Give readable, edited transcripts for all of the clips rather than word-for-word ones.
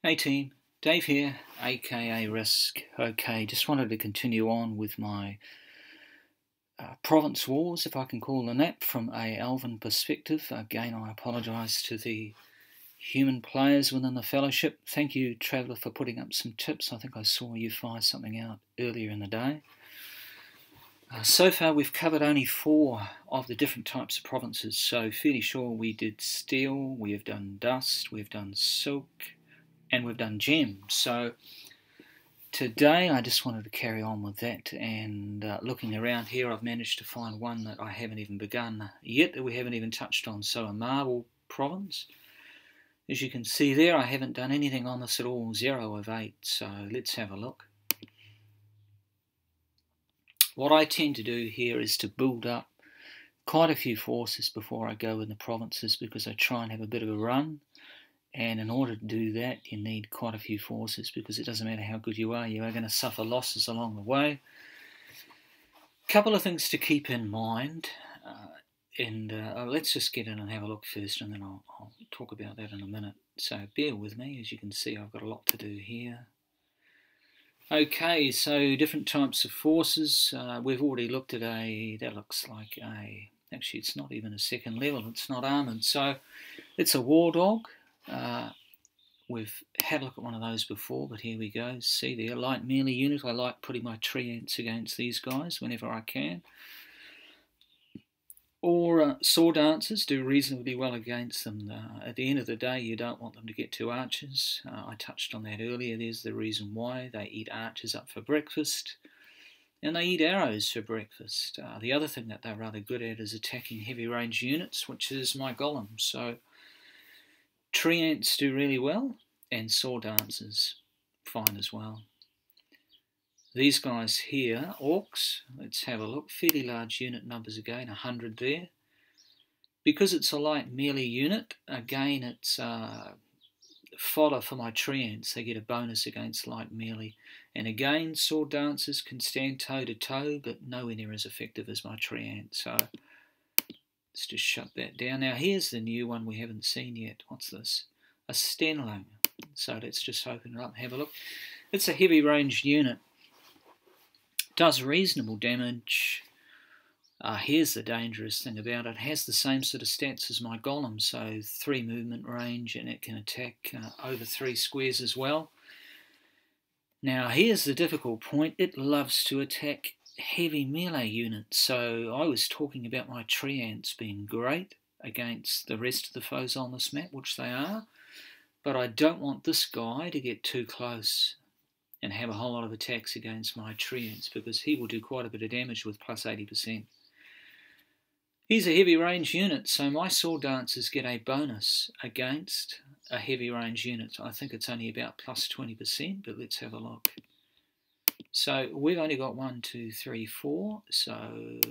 Hey team, Dave here, aka Risk. Okay, just wanted to continue on with my province wars, if I can call them that, from a Elven perspective. Again, I apologise to the human players within the fellowship. Thank you, Traveller, for putting up some tips. I think I saw you fire something out earlier in the day. So far we've covered only 4 of the different types of provinces, so fairly sure we did steel, we have done dust, we've done silk, and we've done gems. So today I just wanted to carry on with that, and looking around here I've managed to find one that I haven't even begun yet, that we haven't even touched on. So a marble province. As you can see there, I haven't done anything on this at all, 0 of 8, so let's have a look. What I tend to do here is to build up quite a few forces before I go in the provinces, because I try and have a bit of a run. And in order to do that, you need quite a few forces, because it doesn't matter how good you are going to suffer losses along the way. A couple of things to keep in mind, let's just get in and have a look first, and then I'll talk about that in a minute. So bear with me. As you can see, I've got a lot to do here. Okay, so different types of forces. We've already looked at that looks like actually it's not even a second level, it's not armoured, so it's a war dog. We've had a look at one of those before, but here we go. See there, light melee unit. I like putting my tree ants against these guys whenever I can. Or sword dancers do reasonably well against them. At the end of the day, you don't want them to get to archers. I touched on that earlier. There's the reason why. They eat archers up for breakfast, and they eat arrows for breakfast. The other thing that they're rather good at is attacking heavy range units, which is my golem. So tree ants do really well, and sword dancers fine as well. These guys here, orcs, let's have a look. Fairly large unit numbers again, 100 there. Because it's a light melee unit, again it's fodder for my tree ants. They get a bonus against light melee. And again, sword dancers can stand toe to toe, but nowhere near as effective as my tree ants. So let's just shut that down. Now here's the new one we haven't seen yet. What's this? A Steinling. So let's just open it up and have a look. It's a heavy ranged unit. Does reasonable damage. Here's the dangerous thing about it. It has the same sort of stats as my golem, so 3 movement range, and it can attack over 3 squares as well. Now here's the difficult point. It loves to attack heavy melee units. So I was talking about my tree ants being great against the rest of the foes on this map, which they are, but I don't want this guy to get too close and have a whole lot of attacks against my tree ants, because he will do quite a bit of damage with plus 80%. He's a heavy range unit, so my sword dancers get a bonus against a heavy range unit. I think it's only about plus 20%, but let's have a look. So we've only got 1, 2, 3, 4, so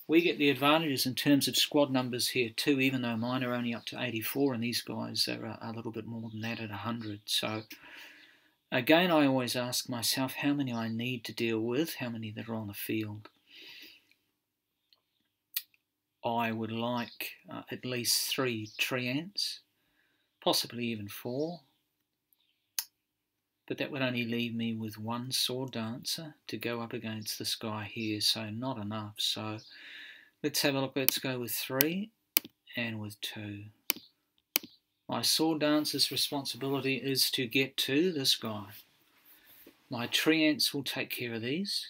we get the advantages in terms of squad numbers here too, even though mine are only up to 84 and these guys are a little bit more than that at 100. So again, I always ask myself how many I need to deal with, how many that are on the field. I would like at least 3 tree ants, possibly even 4. But that would only leave me with 1 sword dancer to go up against this guy here, so not enough. So let's have a look. Let's go with 3 and with 2. My sword dancer's responsibility is to get to this guy. My tree ants will take care of these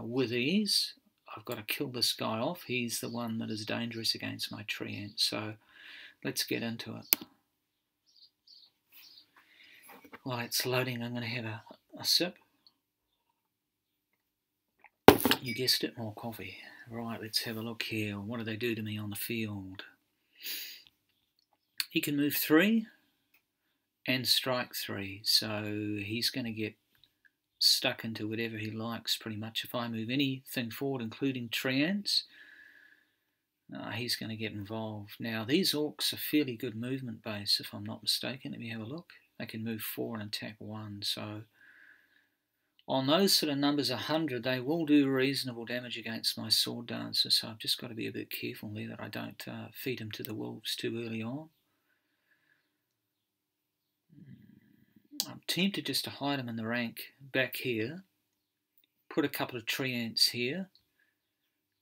with ease. I've got to kill this guy off. He's the one that is dangerous against my tree ants. So let's get into it. While it's loading, I'm going to have a sip. You guessed it, more coffee. Right, let's have a look here. What do they do to me on the field? He can move 3 and strike 3. So he's going to get stuck into whatever he likes pretty much. If I move anything forward, including tree ants, he's going to get involved. Now these orcs are fairly good movement base, if I'm not mistaken. Let me have a look. They can move 4 and attack 1. So on those sort of numbers, 100, they will do reasonable damage against my sword dancer. So I've just got to be a bit careful there that I don't feed him to the wolves too early on. tempted just to hide him in the rank back here, put a couple of tree ants here,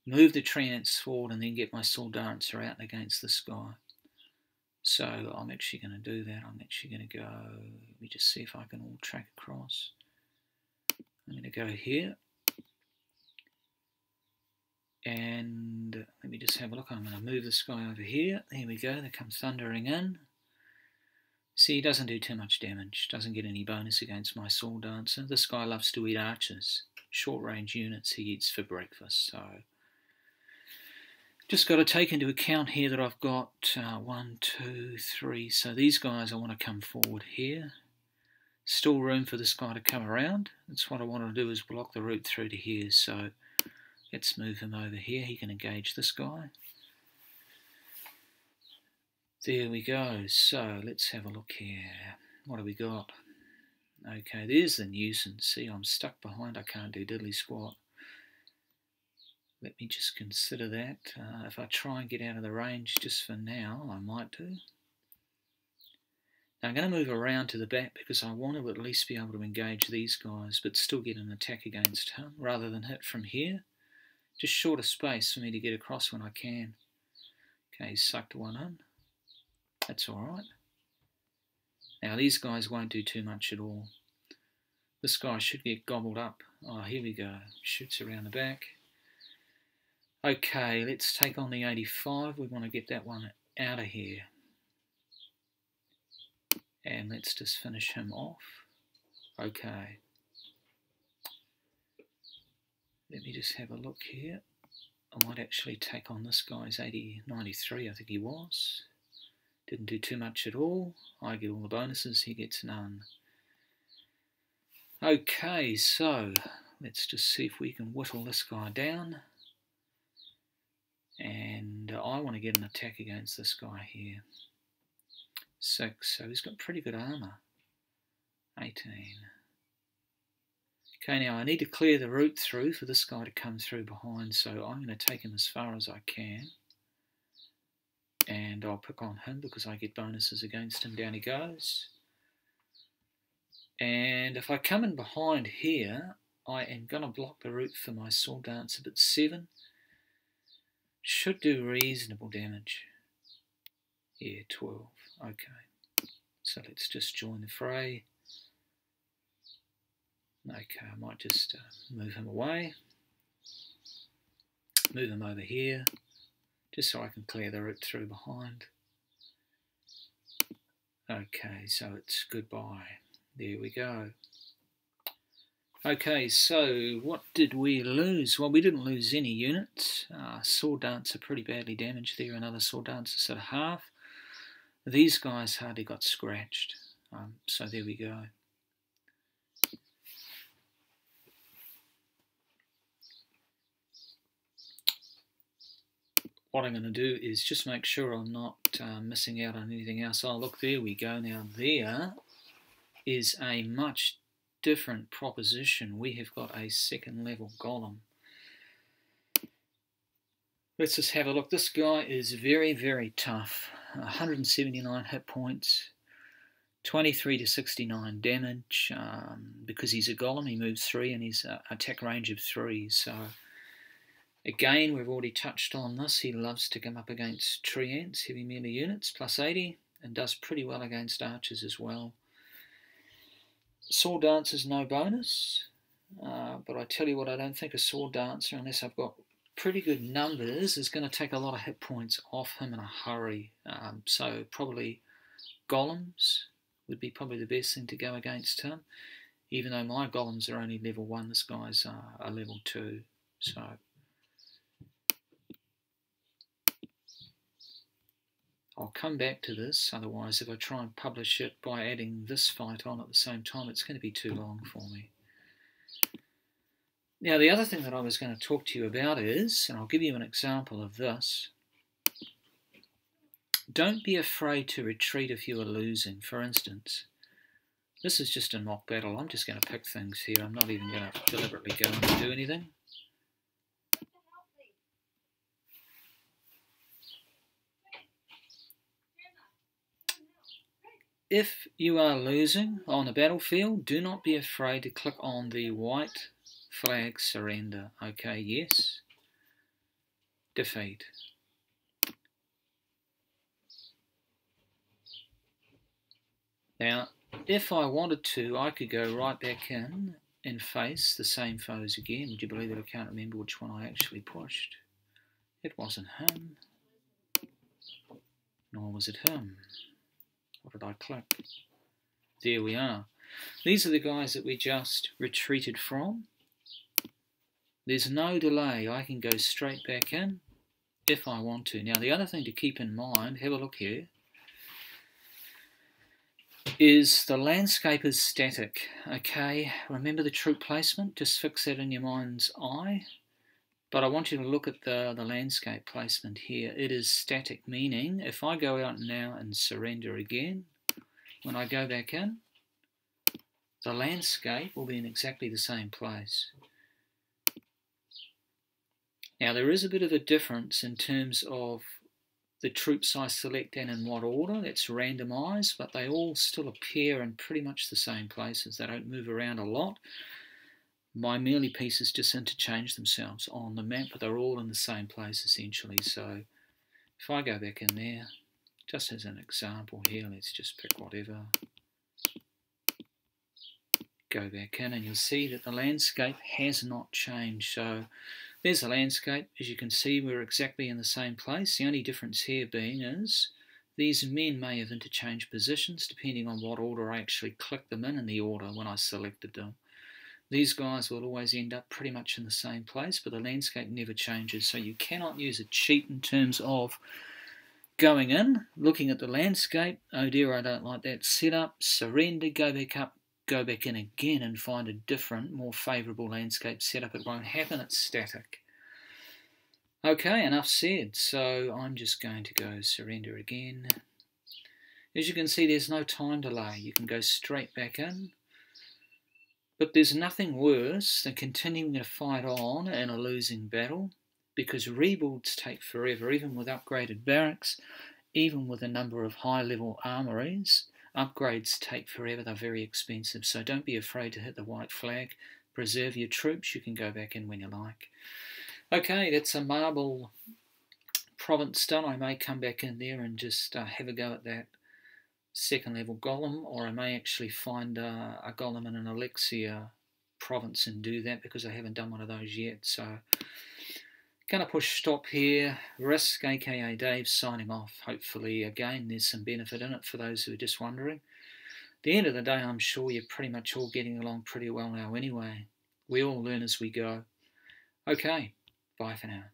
move the tree ants forward, and then get my Sword Dancer out against this guy. So I'm actually going to do that. I'm actually going to go, let me just see if I can all track across. I'm going to go here, and let me just have a look. I'm going to move this guy over here. There we go, they come thundering in. See, he doesn't do too much damage, doesn't get any bonus against my Sword Dancer. This guy loves to eat archers, short range units he eats for breakfast. So just got to take into account here that I've got 1, 2, 3. So these guys, I want to come forward here. Still room for this guy to come around. That's what I want to do, is block the route through to here. So let's move him over here. He can engage this guy. There we go. So let's have a look here. What have we got? Okay, there's the nuisance. See, I'm stuck behind. I can't do diddly squat. Let me just consider that. If I try and get out of the range just for now, I might do. Now I'm going to move around to the back because I want to at least be able to engage these guys but still get an attack against him rather than hit from here. Just shorter space for me to get across when I can. Okay, he's sucked one in. That's alright. Now these guys won't do too much at all. This guy should get gobbled up. Oh, here we go. Shoots around the back. Okay, let's take on the 85. We want to get that one out of here. And let's just finish him off. Okay. Let me just have a look here. I might actually take on this guy's 93, I think he was. Didn't do too much at all. I get all the bonuses, he gets none. Okay, so let's just see if we can whittle this guy down. And I want to get an attack against this guy here. 6, so he's got pretty good armour. 18. Okay, now I need to clear the route through for this guy to come through behind, so I'm going to take him as far as I can. And I'll pick on him because I get bonuses against him. Down he goes. And if I come in behind here, I am going to block the route for my Sword Dancer, but 7 should do reasonable damage. Yeah, 12. Okay. So let's just join the fray. Okay, I might just move him away. Move him over here, just so I can clear the route through behind. Okay, so it's goodbye. There we go. Okay, so what did we lose? Well, we didn't lose any units. Sword Dancer pretty badly damaged there. Another Sword Dancer sort of half. These guys hardly got scratched. So there we go. What I'm going to do is just make sure I'm not missing out on anything else. Oh, look, there we go. Now, there is a much different proposition. We have got a 2nd level golem. Let's just have a look. This guy is very, very tough. 179 hit points, 23 to 69 damage. Because he's a golem, he moves 3 and he's attack range of 3. So again, we've already touched on this. He loves to come up against tree ants, heavy melee units, plus 80, and does pretty well against archers as well. Sword Dancer's no bonus, but I tell you what, I don't think a Sword Dancer, unless I've got pretty good numbers, is going to take a lot of hit points off him in a hurry. So probably golems would be probably the best thing to go against him, even though my golems are only level 1, this guy's a level 2. So I'll come back to this, otherwise if I try and publish it by adding this fight on at the same time, it's going to be too long for me. Now the other thing that I was going to talk to you about is, and I'll give you an example of this, don't be afraid to retreat if you are losing. For instance, this is just a mock battle. I'm just going to pick things here. I'm not even going to deliberately go and do anything. If you are losing on the battlefield, do not be afraid to click on the white flag surrender. Okay, yes. Defeat. Now, if I wanted to, I could go right back in and face the same foes again. Would you believe it? I can't remember which one I actually pushed. It wasn't him. Nor was it him. What did I click? There we are. These are the guys that we just retreated from. There's no delay. I can go straight back in if I want to. Now, the other thing to keep in mind, have a look here, is the landscape is static. Okay, remember the troop placement? Just fix that in your mind's eye. But I want you to look at the landscape placement here. It is static, meaning if I go out now and surrender again, when I go back in, the landscape will be in exactly the same place. Now there is a bit of a difference in terms of the troops I select and in what order. That's randomised, but they all still appear in pretty much the same places. They don't move around a lot. My melee pieces just interchange themselves on the map, but they're all in the same place essentially. So if I go back in there, just as an example here, let's just pick whatever. Go back in and you'll see that the landscape has not changed. So there's the landscape. As you can see, we're exactly in the same place. The only difference here being is these men may have interchanged positions depending on what order I actually clicked them in the order when I selected them. These guys will always end up pretty much in the same place, but the landscape never changes. So you cannot use a cheat in terms of going in, looking at the landscape. Oh dear, I don't like that setup. Surrender, go back up, go back in again and find a different, more favourable landscape setup. It won't happen, it's static. Okay, enough said. So I'm just going to go surrender again. As you can see, there's no time delay. You can go straight back in. But there's nothing worse than continuing to fight on in a losing battle, because rebuilds take forever, even with upgraded barracks, even with a number of high-level armories. Upgrades take forever, they're very expensive, so don't be afraid to hit the white flag. Preserve your troops, you can go back in when you like. Okay, that's a marble province done. I may come back in there and just have a go at that second level golem, or I may actually find a golem in an elixir province and do that, because I haven't done one of those yet. So gonna push stop here. Risk, aka Dave, signing off. Hopefully again there's some benefit in it for those who are just wondering. At the end of the day, I'm sure you're pretty much all getting along pretty well now anyway. We all learn as we go. Okay, bye for now.